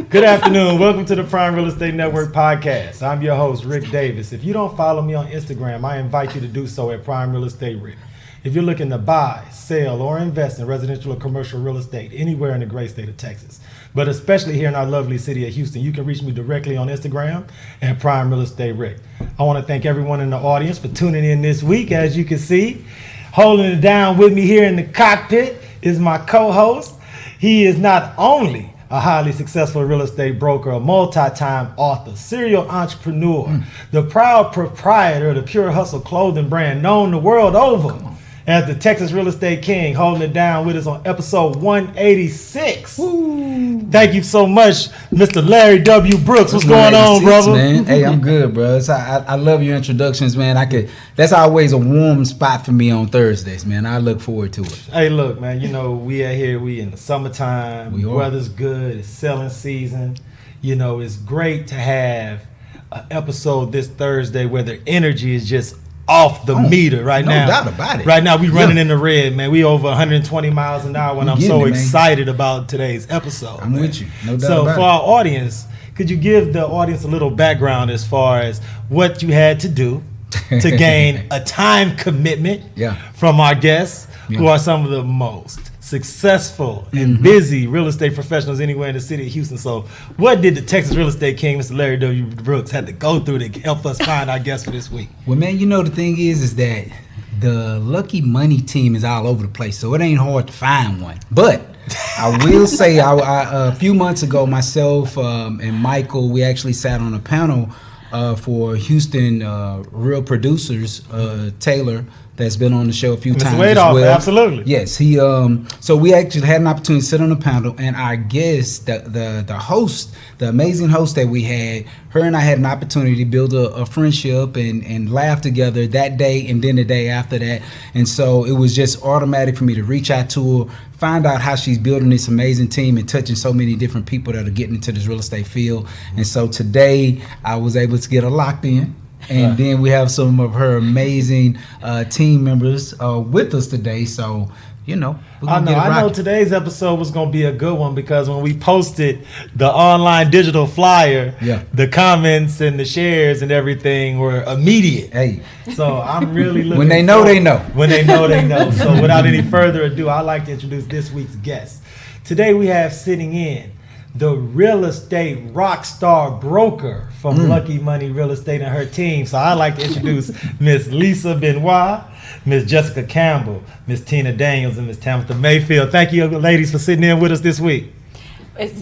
Good afternoon. Welcome to the Prime Real Estate Network podcast. I'm your host, Rick Davis. If you don't follow me on Instagram, I invite you to do so at Prime Real Estate Rick. If you're looking to buy, sell, or invest in residential or commercial real estate anywhere in the great state of Texas, but especially here in our lovely city of Houston, you can reach me directly on Instagram at Prime Real Estate Rick. I want to thank everyone in the audience for tuning in this week. As you can see, holding it down with me here in the cockpit is my co-host. He is not only a highly successful real estate broker, a multi-time author, serial entrepreneur, the proud proprietor of the Pure Hustle clothing brand known the world over as the Texas Real Estate King, holding it down with us on episode 186. Woo. Thank you so much, Mr. Larry W. Brooks. What's going on, brother? Man. Hey, I'm good, bro. I love your introductions, man. That's always a warm spot for me on Thursdays, man. I look forward to it. Hey, look, man, you know, we are here. We in the summertime. The weather's good. It's selling season. You know, it's great to have an episode this Thursday where the energy is just off the meter right now. No doubt about it. Right now, we running in the red, man. We over 120 miles an hour, and I'm so excited about today's episode. I'm with you. No doubt so about for it. our audience, could you give the audience a little background as far as what you had to do to gain a time commitment from our guests, who are some of the most successful and busy real estate professionals anywhere in the city of Houston? So what did the Texas Real Estate King, Mr. Larry W. Brooks, had to go through to help us find our guests for this week? Well, man, you know, the thing is that the Lucky Money team is all over the place, so it ain't hard to find one. But I will say, a few months ago, myself and Michael, we actually sat on a panel for Houston real producers, Taylor, that's been on the show a few times as well. Absolutely. Yes, he. So we actually had an opportunity to sit on the panel, and our guest, the host, the amazing host that we had, her and I had an opportunity to build a friendship and laugh together that day and then the day after that. And so it was just automatic for me to reach out to her, find out how she's building this amazing team and touching so many different people that are getting into this real estate field. And so today I was able to get her locked in. And then we have some of her amazing team members with us today. So, you know, I know today's episode was going to be a good one because when we posted the online digital flyer, the comments and the shares and everything were immediate. Hey. So I'm really looking When they know, they know. When they know, they know. So without any further ado, I'd like to introduce this week's guest. Today we have sitting in the real estate rock star broker from Lucky Money Real Estate and her team. So I'd like to introduce Miss Lisa Benoit, Miss Jessica Campbell, Miss Tina Daniels, and Miss Tamatha Mayfield. Thank you, ladies, for sitting in with us this week.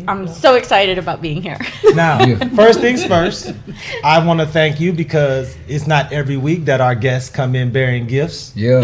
I'm so excited about being here. Now, first things first, I want to thank you because it's not every week that our guests come in bearing gifts. Yeah.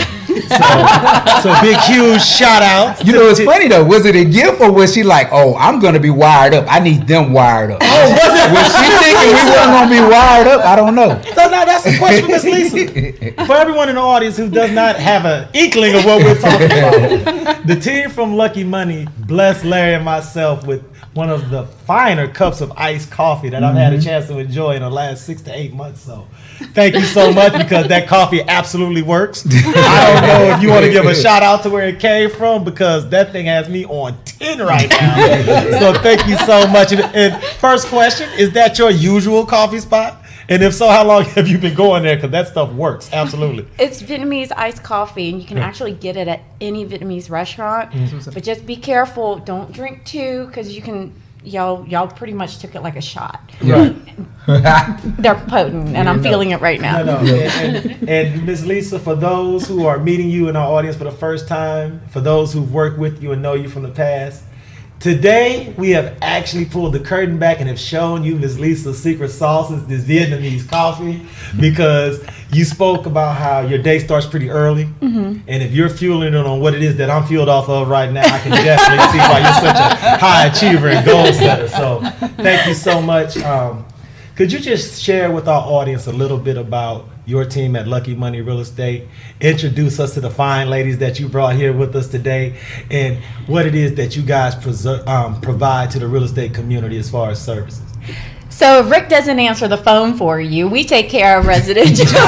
So big, huge shout out. You know, it's funny though. Was it a gift or was she like, oh, I'm going to be wired up. I need them wired up. Oh, was it? Was she thinking we weren't going to be wired up? I don't know. So now that's the question, Miss Lisa. For everyone in the audience who does not have an inkling of what we're talking about, the team from Lucky Money blessed Larry and myself with one of the finer cups of iced coffee that I've had a chance to enjoy in the last 6 to 8 months. So thank you so much because that coffee absolutely works. I don't know if you want to give a shout out to where it came from because that thing has me on 10 right now. So thank you so much. And first question, is that your usual coffee spot? And if so, how long have you been going there? Because that stuff works. Absolutely. It's Vietnamese iced coffee, and you can actually get it at any Vietnamese restaurant. But just be careful. Don't drink too, because you can, y'all pretty much took it like a shot. Right. They're potent, and I'm feeling it right now. No. And Ms. Lisa, for those who are meeting you in our audience for the first time, for those who've worked with you and know you from the past, today, we have actually pulled the curtain back and have shown you Ms. Lisa's secret sauces, this Vietnamese coffee, because you spoke about how your day starts pretty early. And if you're fueling it on what it is that I'm fueled off of right now, I can definitely see why you're such a high achiever and goal setter. So thank you so much. Could you just share with our audience a little bit about your team at Lucky Money Real Estate? Introduce us to the fine ladies that you brought here with us today and what it is that you guys provide to the real estate community as far as services. So if Rick doesn't answer the phone for you, we take care of residential real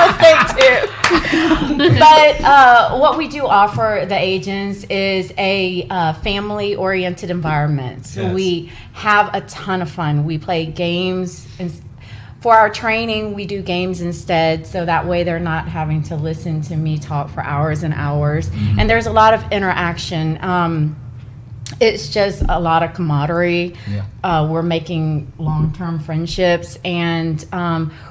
estate too. But what we do offer the agents is a family-oriented environment. So Yes. we have a ton of fun. We play games, and for our training, we do games instead. So that way, they're not having to listen to me talk for hours and hours. And there's a lot of interaction. It's just a lot of camaraderie. Yeah. We're making long-term friendships, and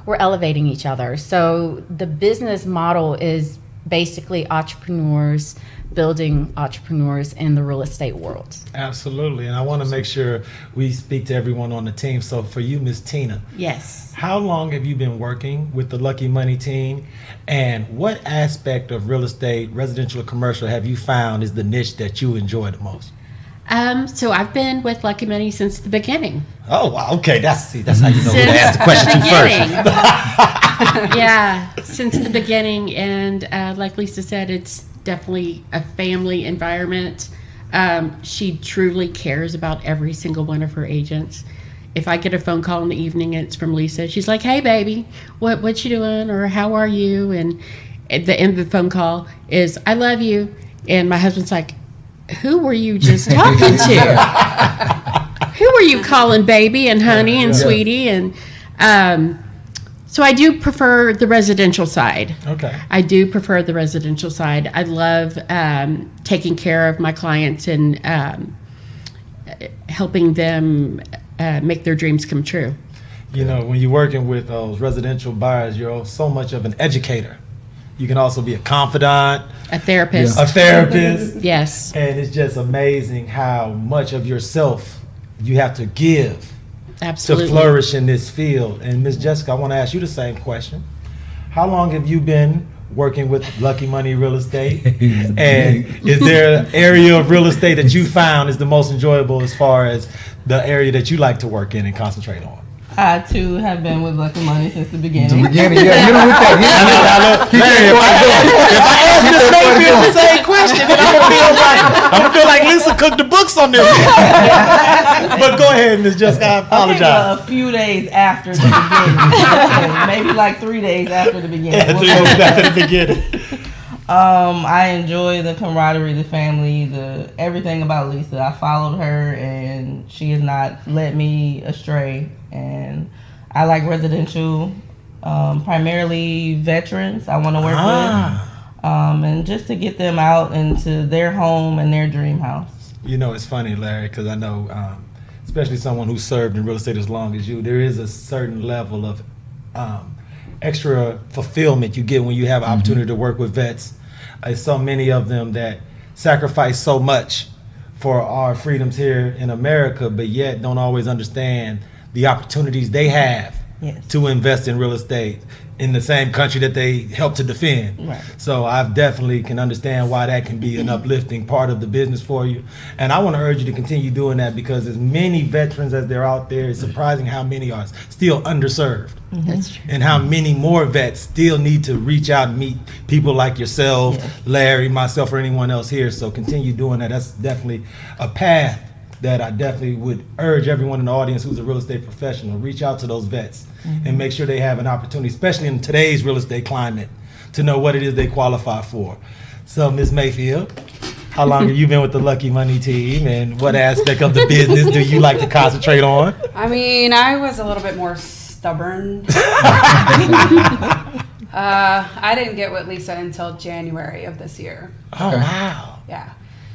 we're elevating each other. So the business model is basically entrepreneurs building entrepreneurs in the real estate world. Absolutely. And I want to make sure we speak to everyone on the team. So for you, Miss Tina, Yes. how long have you been working with the Lucky Money team? And what aspect of real estate, residential or commercial, have you found is the niche that you enjoy the most? So I've been with Lucky Money since the beginning. Oh, wow. Okay. That's how you know who to Since ask the question to first. Yeah, since the beginning. And like Lisa said, it's definitely a family environment. She truly cares about every single one of her agents. If I get a phone call in the evening and it's from Lisa, she's like, "Hey, baby, what you doing?" or "How are you?" And at the end of the phone call is, "I love you." And my husband's like, "Who were you just talking to? Who were you calling baby and honey and sweetie?" And so I do prefer the residential side. Okay. I do prefer the residential side. I love taking care of my clients and helping them make their dreams come true. You know, when you're working with those residential buyers, you're so much of an educator. You can also be a confidant, A therapist. a therapist. Yes. And it's just amazing how much of yourself you have to give Absolutely. to flourish in this field. And Ms. Jessica, I want to ask you the same question. How long have you been working with Lucky Money Real Estate? And is there an area of real estate that you found is the most enjoyable as far as the area that you like to work in and concentrate on? I too have been with Lucky Money since the beginning. Yeah, hit him with that. If I ask Ms. Mayfield the same question, then I'm gonna feel like Lisa cooked the books on this. But go ahead, Ms. Jessica. I apologize. A few days after the beginning. Maybe like 3 days after the beginning. Yeah, 3 days after the beginning. I enjoy the camaraderie, the family, everything about Lisa. I followed her, and she has not led me astray. And I like residential, primarily veterans. I want to work with, and just to get them out into their home and their dream house. You know, it's funny, Larry, because I know, especially someone who served in real estate as long as you, there is a certain level of extra fulfillment you get when you have an opportunity to work with vets. There's so many of them that sacrifice so much for our freedoms here in America, but yet don't always understand the opportunities they have to invest in real estate in the same country that they help to defend. Right. So I definitely can understand why that can be an uplifting part of the business for you. And I want to urge you to continue doing that, because as many veterans as there are out there, it's surprising how many are still underserved. That's true. And how many more vets still need to reach out and meet people like yourself, Larry, myself, or anyone else here. So continue doing that. That's definitely a path that I definitely would urge everyone in the audience who's a real estate professional, reach out to those vets and make sure they have an opportunity, especially in today's real estate climate, to know what it is they qualify for. So, Ms. Mayfield, how long have you been with the Lucky Money team, and what aspect of the business do you like to concentrate on? I mean, I was a little bit more stubborn. I didn't get with Lisa until January of this year. Oh, wow. Yeah.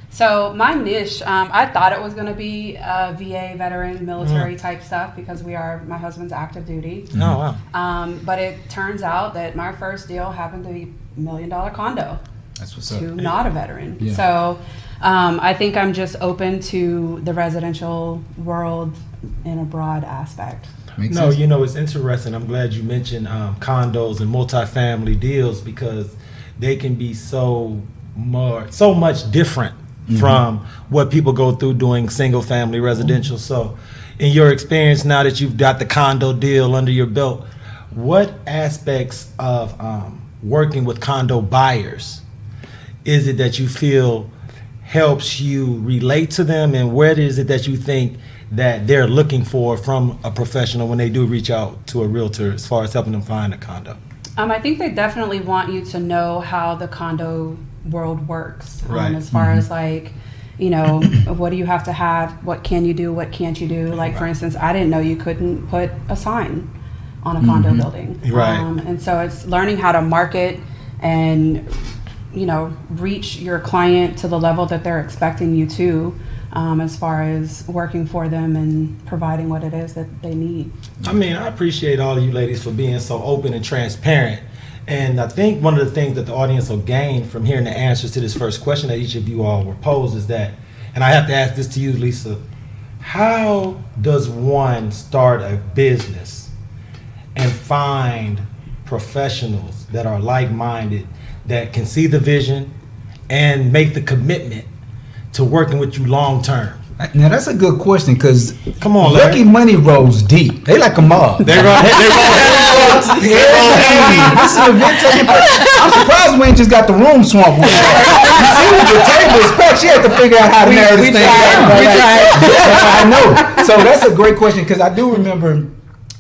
So my niche, I thought it was going to be VA, veteran, military type stuff, because my husband's active duty. Oh, wow. But it turns out that my first deal happened to be $1 million condo That's what's to up. not a veteran. Yeah. So I think I'm just open to the residential world in a broad aspect. Makes No, sense. you know, it's interesting. I'm glad you mentioned condos and multifamily deals, because they can be so much different from what people go through doing single family residential. So in your experience, now that you've got the condo deal under your belt, what aspects of working with condo buyers is it that you feel helps you relate to them, and what is it that you think that they're looking for from a professional when they do reach out to a realtor as far as helping them find a condo? I think they definitely want you to know how the condo world works. Right. As far as like, you know, what do you have to have? What can you do? What can't you do? Like, for instance, I didn't know you couldn't put a sign on a condo building. Right. And so it's learning how to market and, you know, reach your client to the level that they're expecting you to, as far as working for them and providing what it is that they need. I mean, I appreciate all of you ladies for being so open and transparent. And I think one of the things that the audience will gain from hearing the answers to this first question that each of you all were posed is that, and I have to ask this to you, Lisa, how does one start a business and find professionals that are like-minded, that can see the vision and make the commitment to working with you long-term? Now that's a good question, because Come on, Lucky Larry. Money rolls deep. They like a mob. They're going This is an event taking place. I'm surprised we ain't just got the room swamped with it. You see, with the table is packed. She had to figure out how to narrow this thing down. I know. So that's a great question, because I do remember,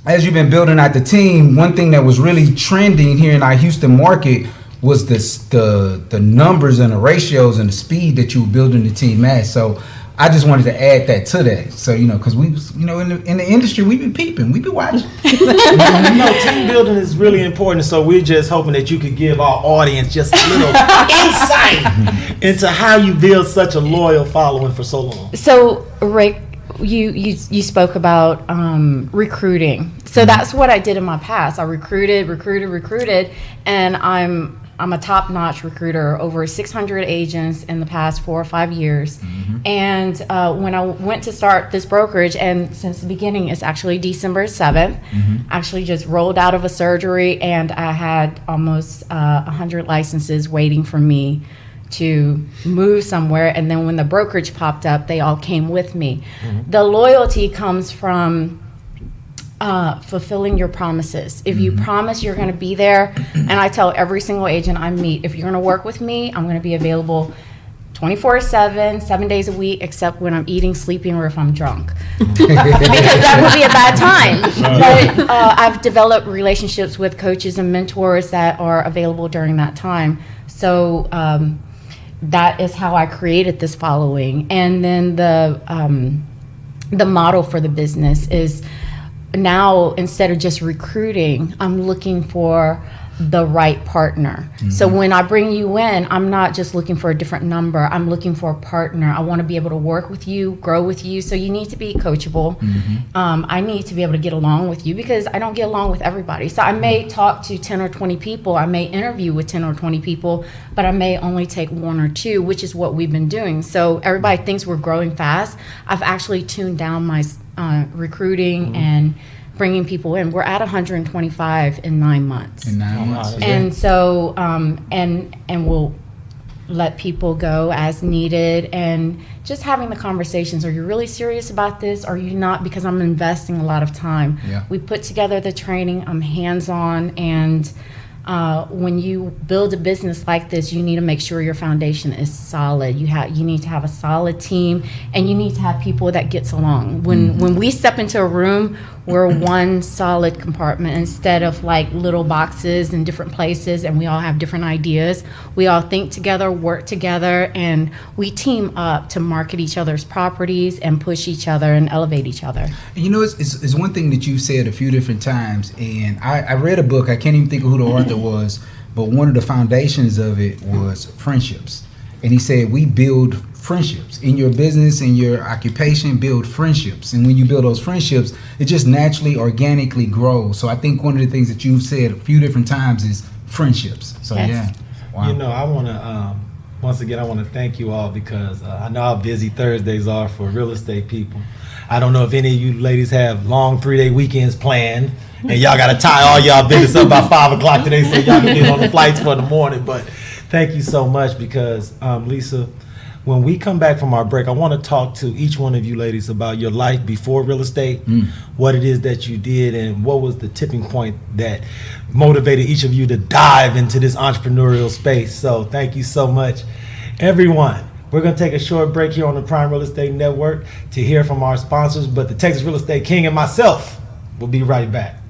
as you've been building out the team, one thing that was really trending here in our Houston market was the numbers and the ratios and the speed that you were building the team at. So I just wanted to add that to that. So, you know, because we, you know, in the industry, we be peeping, we be watching. team building is really important. So we're just hoping that you could give our audience just a little insight into how you build such a loyal following for so long. So, Rick, you spoke about recruiting. So that's what I did in my past. I recruited, and I'm a top-notch recruiter, over 600 agents in the past 4 or 5 years. And when I went to start this brokerage, and since the beginning, it's actually December 7th, actually just rolled out of a surgery, and I had almost 100 licenses waiting for me to move somewhere. And then when the brokerage popped up, they all came with me. The loyalty comes from fulfilling your promises. If you promise you're going to be there, and I tell every single agent I meet, if you're going to work with me, I'm going to be available 24/7, 7 days a week, except when I'm eating, sleeping, or if I'm drunk, because that would be a bad time. But I've developed relationships with coaches and mentors that are available during that time. So that is how I created this following. And then the model for the business is, now instead of just recruiting, I'm looking for the right partner. So when I bring you in, I'm not just looking for a different number. I'm looking for a partner. I want to be able to work with you, grow with you. So you need to be coachable. I need to be able to get along with you, because I don't get along with everybody. So I may talk to 10 or 20 people. I may interview with 10 or 20 people, but I may only take 1 or 2, which is what we've been doing. So everybody thinks we're growing fast. I've actually tuned down my recruiting and bringing people in. We're at 125 in 9 months. In 9 months. And so, and we'll let people go as needed, and just having the conversations. Are you really serious about this? Are you not? Because I'm investing a lot of time. Yeah. We put together the training. I'm hands-on, and when you build a business like this, you need to make sure your foundation is solid. You need to have a solid team, and you need to have people that gets along. When we step into a room, we're one solid compartment instead of like little boxes in different places, and we all have different ideas. We all think together, work together, and we team up to market each other's properties and push each other and elevate each other. You know, it's one thing that you've said a few different times, and I read a book, I can't even think of who the author was, but one of the foundations of it was friendships. And he said, we build friendships. In your business, in your occupation, build friendships. And when you build those friendships, it just naturally, organically grows. So I think one of the things that you've said a few different times is friendships. So Yes. yeah. Wow. You know, I want to, once again, I want to thank you all, because I know how busy Thursdays are for real estate people. I don't know if any of you ladies have long 3-day weekends planned, and y'all got to tie all y'all business up by 5 o'clock today so y'all can get on the flights for the morning. But thank you so much, because Lisa, when we come back from our break, I want to talk to each one of you ladies about your life before real estate, what it is that you did, and what was the tipping point that motivated each of you to dive into this entrepreneurial space. So thank you so much, everyone. We're going to take a short break here on the Prime Real Estate Network to hear from our sponsors, but the Texas Real Estate King and myself will be right back.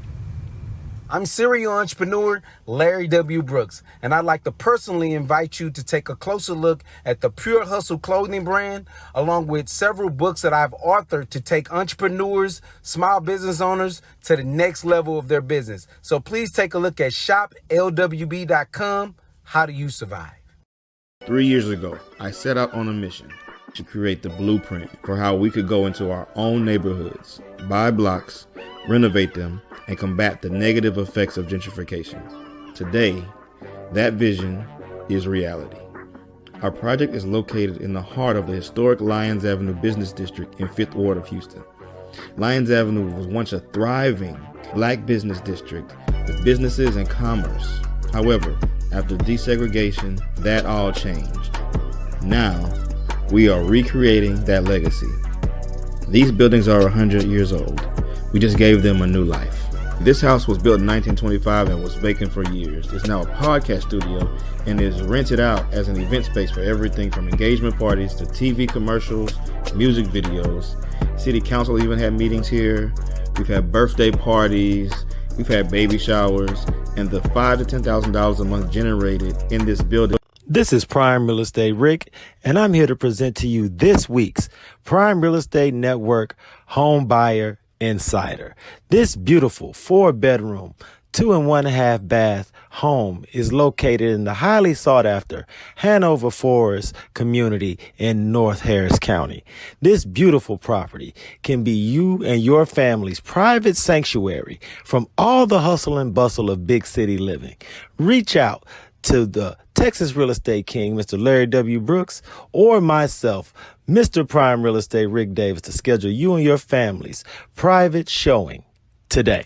I'm serial entrepreneur Larry W. Brooks, and I'd like to personally invite you to take a closer look at the Pure Hustle clothing brand, along with several books that I've authored to take entrepreneurs, small business owners to the next level of their business. So please take a look at shoplwb.com. How do you survive? 3 years ago, I set out on a mission to create the blueprint for how we could go into our own neighborhoods, buy blocks, renovate them, and combat the negative effects of gentrification. Today, that vision is reality. Our project is located in the heart of the historic Lyons Avenue Business District in 5th Ward of Houston. Lyons Avenue was once a thriving black business district with businesses and commerce. However, after desegregation, that all changed. Now, we are recreating that legacy. These buildings are 100 years old. We just gave them a new life. This house was built in 1925 and was vacant for years. It's now a podcast studio and is rented out as an event space for everything from engagement parties to TV commercials, music videos. City Council even had meetings here. We've had birthday parties. We've had baby showers. And the $5,000 to $10,000 a month generated in this building. This is Prime Real Estate Rick, and I'm here to present to you this week's Prime Real Estate Network Home Buyer Insider. This beautiful 4-bedroom, 2 and 1/2 bath home is located in the highly sought after Hanover Forest community in North Harris County. This beautiful property can be you and your family's private sanctuary from all the hustle and bustle of big city living. Reach out to the Texas Real Estate King, Mr. Larry W. Brooks, or myself, Mr. Prime Real Estate Rick Davis, to schedule you and your family's private showing today.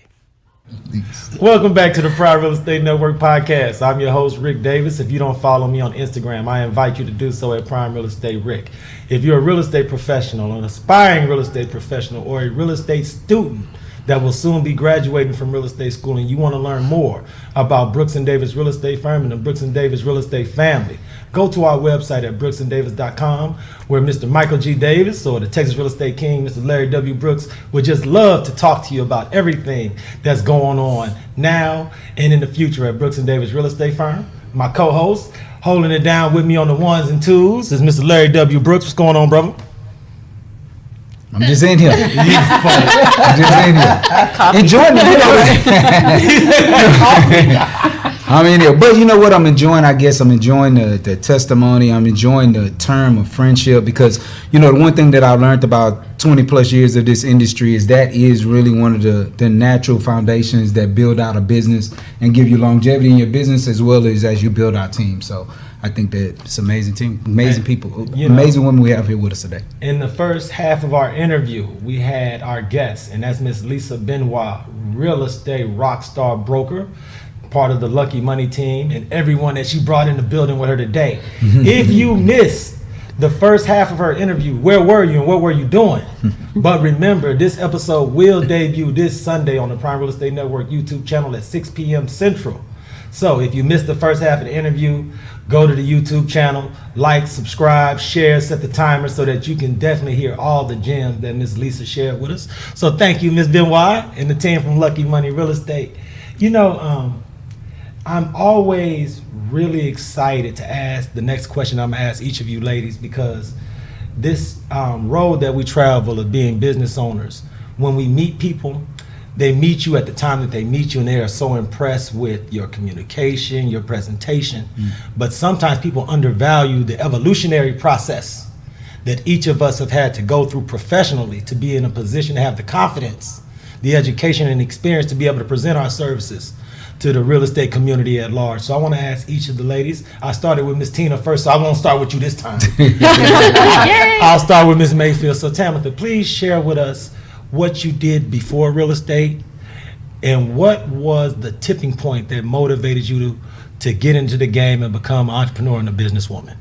Welcome back to the Prime Real Estate Network podcast. I'm your host, Rick Davis. If you don't follow me on Instagram, I invite you to do so at Prime Real Estate Rick. If you're a real estate professional, an aspiring real estate professional, or a real estate student that will soon be graduating from real estate school and you want to learn more about Brooks & Davis Real Estate Firm and the Brooks & Davis Real Estate family, go to our website at brooksanddavis.com, where Mr. Michael G. Davis or the Texas Real Estate King, Mr. Larry W. Brooks, would just love to talk to you about everything that's going on now and in the future at Brooks & Davis Real Estate Firm. My co-host, holding it down with me on the ones and twos, is Mr. Larry W. Brooks. What's going on, brother? I'm just in here. I'm just in here. Enjoying it. I'm in here. But you know what I'm enjoying? I guess I'm enjoying the testimony. I'm enjoying the term of friendship because, you know, the one thing that I learned about 20 plus years of this industry is that is really one of the natural foundations that build out a business and give you longevity in your business as you build our team. So I think that it's an amazing team, amazing people, amazing women we have here with us today. In the first half of our interview, we had our guest, and that's Miss Lisa Benoit, real estate rock star broker, part of the Lucky Money team, and everyone that she brought in the building with her today. If you missed the first half of her interview, where were you and what were you doing? But remember, this episode will debut this Sunday on the Prime Real Estate Network YouTube channel at 6 p.m. Central. So if you missed the first half of the interview, go to the YouTube channel, like, subscribe, share, set the timer so that you can definitely hear all the gems that Miss Lisa shared with us. So thank you, Miss Benoit, and the team from Lucky Money Real Estate. You know, I'm always really excited to ask the next question I'm going to ask each of you ladies, because this road that we travel of being business owners, when we meet people, they meet you at the time that they meet you, and they are so impressed with your communication, your presentation. But sometimes people undervalue the evolutionary process that each of us have had to go through professionally to be in a position to have the confidence, the education, and experience to be able to present our services to the real estate community at large. So I want to ask each of the ladies. I started with Miss Tina first, so I won't start with you this time. I'll start with Miss Mayfield. So Tamatha, please share with us what you did before real estate, and what was the tipping point that motivated you to get into the game and become an entrepreneur and a businesswoman?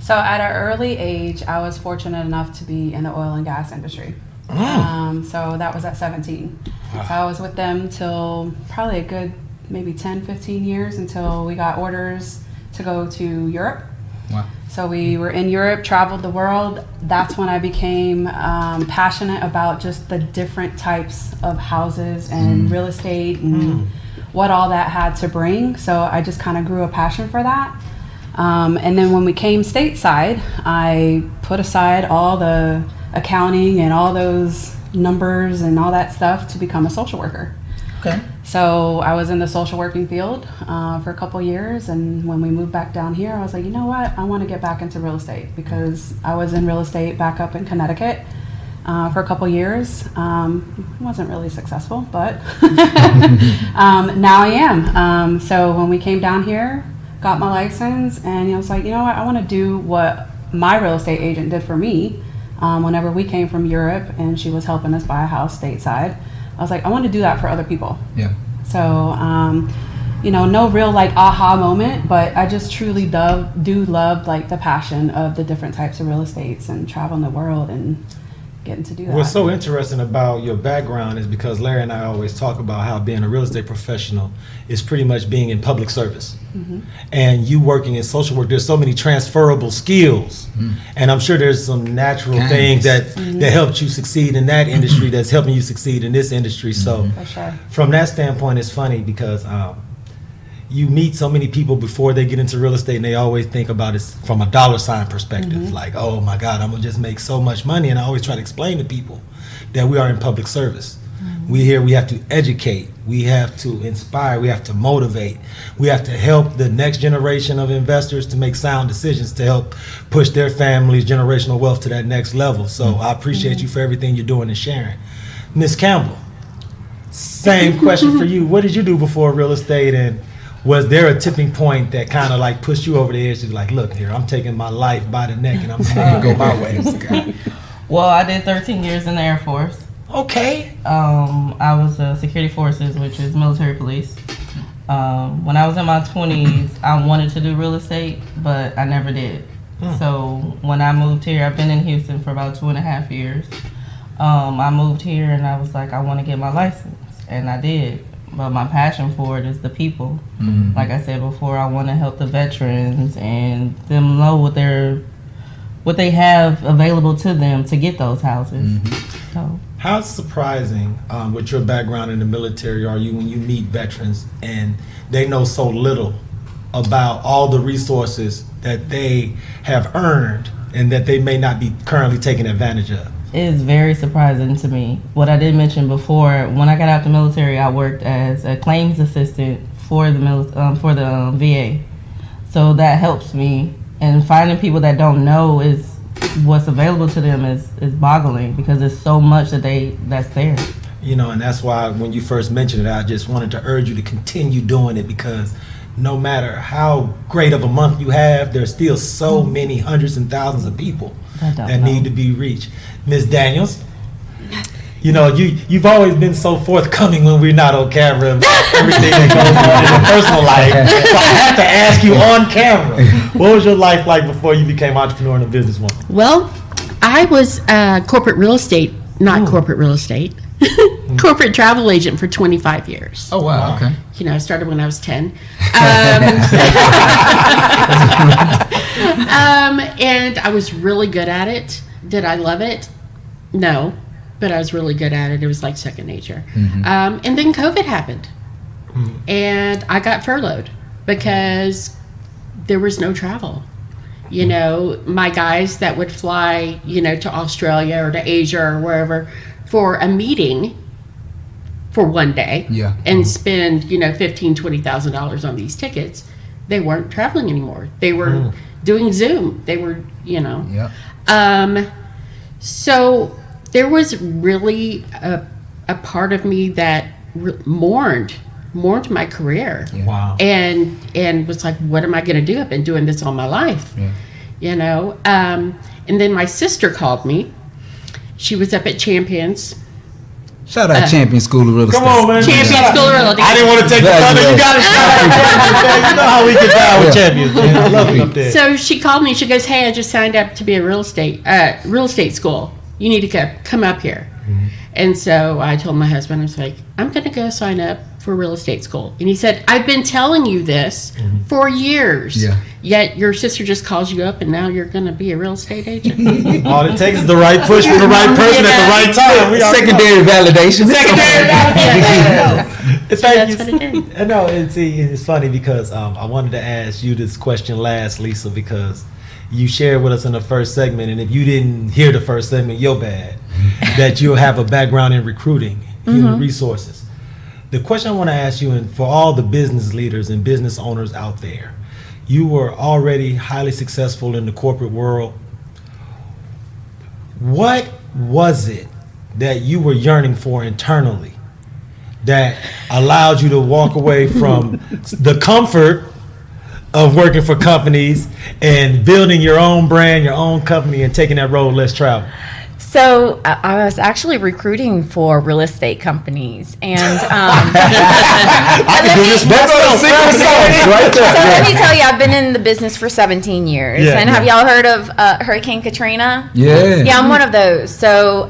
So at an early age, I was fortunate enough to be in the oil and gas industry. So that was at 17. Wow. So I was with them till probably a good maybe 10, 15 years until we got orders to go to Europe. Wow. So we were in Europe, traveled the world. That's when I became passionate about just the different types of houses and real estate and what all that had to bring. So I just kind of grew a passion for that. And then when we came stateside, I put aside all the accounting and all those numbers and all that stuff to become a social worker. Okay. So I was in the social working field for a couple years, and when we moved back down here, I was like, you know what, I want to get back into real estate, because I was in real estate back up in Connecticut for a couple years. Wasn't really successful, but now I am. So when we came down here, got my license, and I was like, you know what, I want to do what my real estate agent did for me whenever we came from Europe, and she was helping us buy a house stateside. I was like, I want to do that for other people. Yeah. So, no real like aha moment, but I just truly love like the passion of the different types of real estates and traveling the world and getting to do that. What's so interesting about your background is because Larry and I always talk about how being a real estate professional is pretty much being in public service. And you working in social work, there's so many transferable skills. And I'm sure there's some natural things that helped you succeed in that industry that's helping you succeed in this industry. So For sure. from that standpoint, it's funny because you meet so many people before they get into real estate, and they always think about it from a dollar sign perspective. Like, oh my God, I'm gonna just make so much money. And I always try to explain to people that we are in public service. We have to educate, we have to inspire, we have to motivate, we have to help the next generation of investors to make sound decisions to help push their family's generational wealth to that next level. So I appreciate you for everything you're doing and sharing. Ms. Campbell, same question for you. What did you do before real estate, and was there a tipping point that kind of like pushed you over the edge to like, look here, I'm taking my life by the neck and I'm going to go my way? Well, I did 13 years in the Air Force. Okay. I was security forces, which is military police. When I was in my 20s, I wanted to do real estate, but I never did. So when I moved here, I've been in Houston for about 2.5 years. I moved here and I was like, I want to get my license, and I did. But my passion for it is the people. Like I said before, I want to help the veterans and them know what they have available to them to get those houses. So. How surprising, with your background in the military, are you when you meet veterans and they know so little about all the resources that they have earned and that they may not be currently taking advantage of? It is very surprising to me. What I did mention before, when I got out the military, I worked as a claims assistant for the VA. So that helps me. And finding people that don't know is what's available to them is boggling, because there's so much that's there. And that's why when you first mentioned it, I just wanted to urge you to continue doing it, because no matter how great of a month you have, there's still so many hundreds and thousands of people that need to be reached. Ms. Daniels, you've always been so forthcoming when we're not on camera about everything that goes on in your personal life. So I have to ask you on camera, what was your life like before you became entrepreneur and a businesswoman? Well, I was corporate real estate, not corporate real estate, corporate travel agent for 25 years. Oh, wow. Okay. I started when I was 10. And I was really good at it. Did I love it? No, but I was really good at it. It was like second nature. And then COVID happened. And I got furloughed because there was no travel. My guys that would fly, to Australia or to Asia or wherever for a meeting for one day and spend, $15,000, $20,000 on these tickets, they weren't traveling anymore. They were doing Zoom. They were, so there was really a part of me that mourned my career. Wow. And was like, what am I going to do? I've been doing this all my life. And then my sister called me. She was up at Champions. Shout out Champion School of Real Estate. Come on, man. Champion School of Real Estate. I didn't want to take the thunder. You got to shout out Champions. You know how we get down with Champions. Man. I love it up there. So she called me. She goes, hey, I just signed up to be a real estate school. You need to come up here. And so I told my husband, I was like, I'm going to go sign up for real estate school. And he said, I've been telling you this for years. Yeah. Yet your sister just calls you up and now you're going to be a real estate agent. All it takes is the right push from the right person at the right time. We already Secondary validation. Thank you. That's what it is. No, it's funny because I wanted to ask you this question last, Lisa, because you shared with us in the first segment, and if you didn't hear the first segment, you're bad, that you have a background in recruiting, human resources. The question I want to ask you, and for all the business leaders and business owners out there, you were already highly successful in the corporate world. What was it that you were yearning for internally that allowed you to walk away from the comfort of working for companies and building your own brand, your own company, and taking that road less traveled? So I was actually recruiting for real estate companies, and I can do this. That's a secret sauce right so there. let me tell you, I've been in the business for 17 years. Yeah, and have y'all heard of Hurricane Katrina? Yeah. Yeah, I'm one of those. So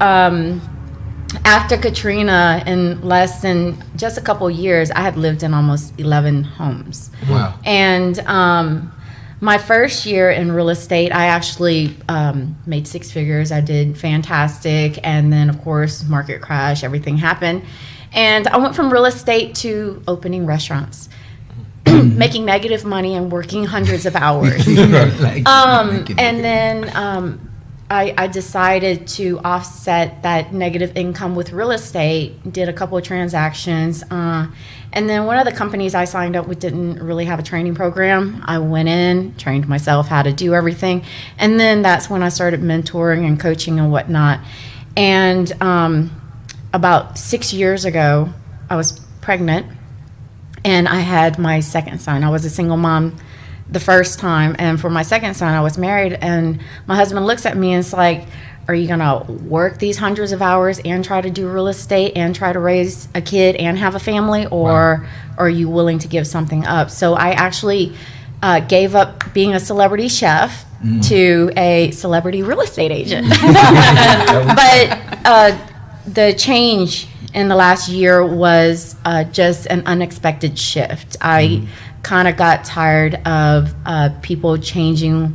after Katrina, in less than just a couple years, I had lived in almost 11 homes. Wow. And my first year in real estate, I actually made six figures. I did fantastic. And then, of course, market crash, everything happened. And I went from real estate to opening restaurants, making negative money and working hundreds of hours. And then I decided to offset that negative income with real estate, did a couple of transactions. And then one of the companies I signed up with didn't really have a training program. I went in, trained myself how to do everything. And then that's when I started mentoring and coaching and whatnot. And about 6 years ago, I was pregnant and I had my second son. I was a single mom the first time, and for my second son, I was married, and my husband looks at me and it's like, are you gonna work these hundreds of hours and try to do real estate and try to raise a kid and have a family, or are you willing to give something up? So I actually gave up being a celebrity chef to a celebrity real estate agent. But the change in the last year was just an unexpected shift. I kind of got tired of people changing,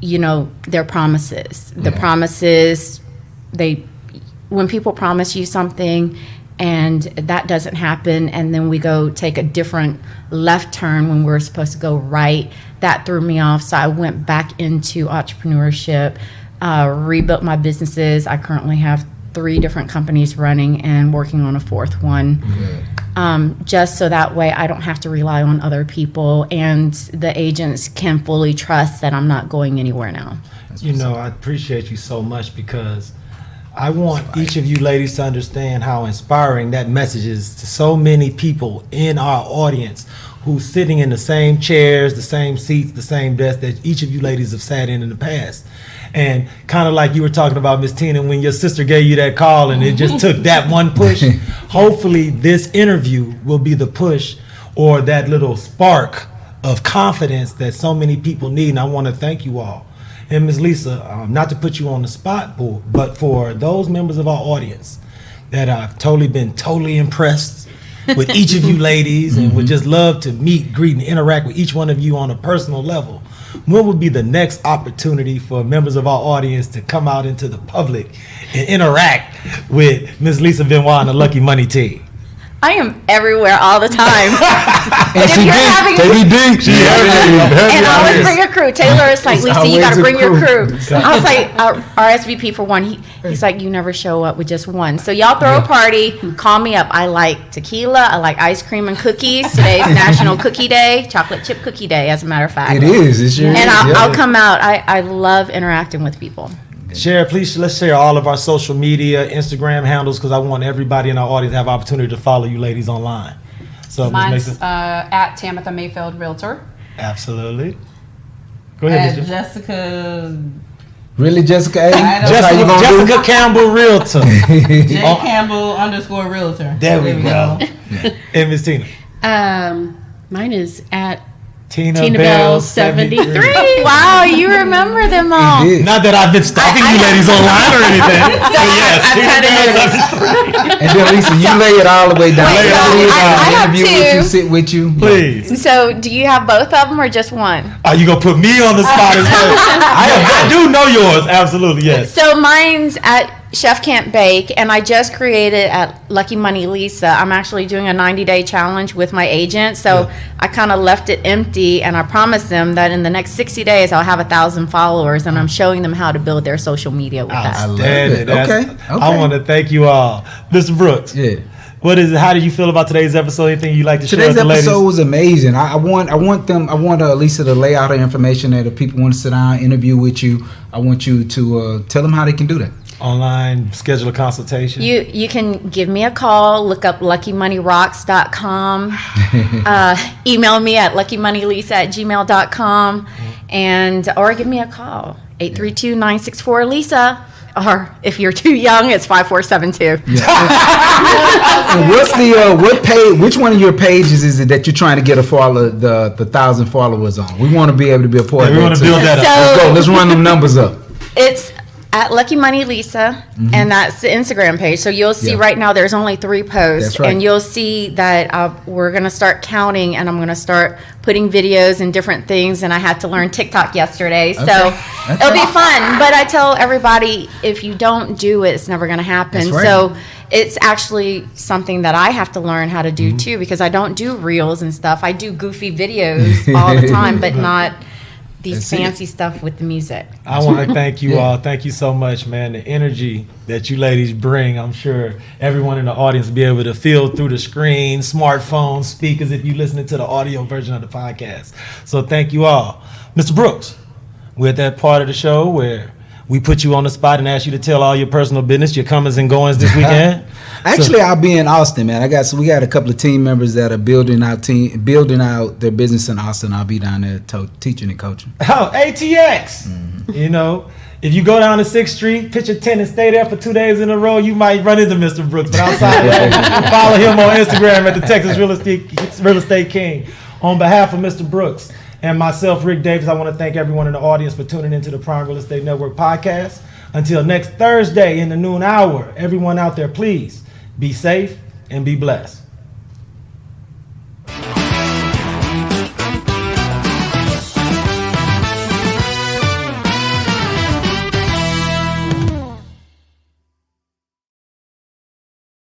their promises. The promises, when people promise you something and that doesn't happen, and then we go take a different left turn when we're supposed to go right, that threw me off. So I went back into entrepreneurship, rebuilt my businesses. I currently have 3 different companies running and working on a 4th one. Just so that way I don't have to rely on other people, and the agents can fully trust that I'm not going anywhere now. I appreciate you so much, because I want each of you ladies to understand how inspiring that message is to so many people in our audience who's sitting in the same chairs, the same seats, the same desk that each of you ladies have sat in the past. And kind of like you were talking about, Miss Tina, when your sister gave you that call and it just took that one push, hopefully this interview will be the push or that little spark of confidence that so many people need. And I want to thank you all. And Ms. Lisa, not to put you on the spot, but for those members of our audience that I've been totally impressed with each of you ladies and would just love to meet, greet, and interact with each one of you on a personal level, when would be the next opportunity for members of our audience to come out into the public and interact with Ms. Lisa Benoit and the Lucky Money team? I am everywhere all the time. And she did. And I always bring a crew. Taylor is like, Lisa, you got to bring your crew. I was like, our SVP for one, he's like, you never show up with just one. So y'all throw a party, call me up. I like tequila. I like ice cream and cookies. Today's National Cookie Day, chocolate chip cookie day, as a matter of fact. It is. It sure is. And I'll come out. I love interacting with people. Let's share all of our social media, Instagram handles, because I want everybody in our audience to have opportunity to follow you ladies online. So Mine's at Tamatha Mayfield Realtor. Absolutely. Go ahead, And Mr. Jessica. Really, Jessica A? Jessica Campbell Realtor. J Campbell _ Realtor. There we go. And Miss Tina. Mine is at Tina Tina Bell, Bell 73. Wow, you remember them all. He did. Not that I've been stalking you ladies online or anything. But yes, I've Tina kinda Bell, noticed. And then Lisa, you lay it all the way down. Wait, so I have interview with you, two. sit with you. please. So, do you have both of them or just one? Are you gonna put me on the spot as well? I do know yours, absolutely, yes. So mine's at Chef Can't Bake, and I just created at Lucky Money Lisa. I'm actually doing a 90-day challenge with my agent, so I kind of left it empty, and I promised them that in the next 60 days I'll have 1,000 followers, and I'm showing them how to build their social media with that. Outstanding. it. Okay, I okay. want to thank you all, Mr. Brooks. Yeah. What is it? How did you feel about today's episode? Anything you like to share Today's with the ladies? episode was amazing. I want Lisa to lay out her information that if people want to sit down, interview with you, I want you to tell them how they can do that. Online, schedule a consultation. You can give me a call, look up luckymoneyrocks.com, email me at luckymoneylisa@gmail.com, and or give me a call, 832-964-LISA. Or if you're too young, it's 5472. And what's the what page? Which one of your pages is it that you're trying to get the 1,000 followers on? We want to be able to be a part Yeah, of we that want to too. build that up. Let's go. Let's run them numbers up. It's at Lucky Money Lisa, and that's the Instagram page. So you'll see Yeah. right now there's only 3 posts, That's right. and you'll see that we're going to start counting, and I'm going to start putting videos and different things. And I had to learn TikTok yesterday, so That's it'll be right. fun. But I tell everybody, if you don't do it, it's never going to happen. That's right. So it's actually something that I have to learn how to do too, because I don't do reels and stuff. I do goofy videos all the time, but not these That's it. fancy stuff with the music. I want to thank you all. Thank you so much, man. The energy that you ladies bring, I'm sure everyone in the audience will be able to feel through the screen, smartphones, speakers, if you're listening to the audio version of the podcast. So thank you all. Mr. Brooks, we're at that part of the show where we put you on the spot and ask you to tell all your personal business, your comings and goings this weekend. Actually, I'll be in Austin, man. We got a couple of team members that are building out their business in Austin. I'll be down there teaching and coaching. Oh, ATX. You know, if you go down to 6th Street, pitch a tent and stay there for 2 days in a row, you might run into Mr. Brooks. But outside of that, follow him on Instagram at the Texas Real Estate King. On behalf of Mr. Brooks and myself, Rick Davis, I want to thank everyone in the audience for tuning into the Prime Real Estate Network podcast. Until next Thursday in the noon hour, everyone out there, please be safe and be blessed.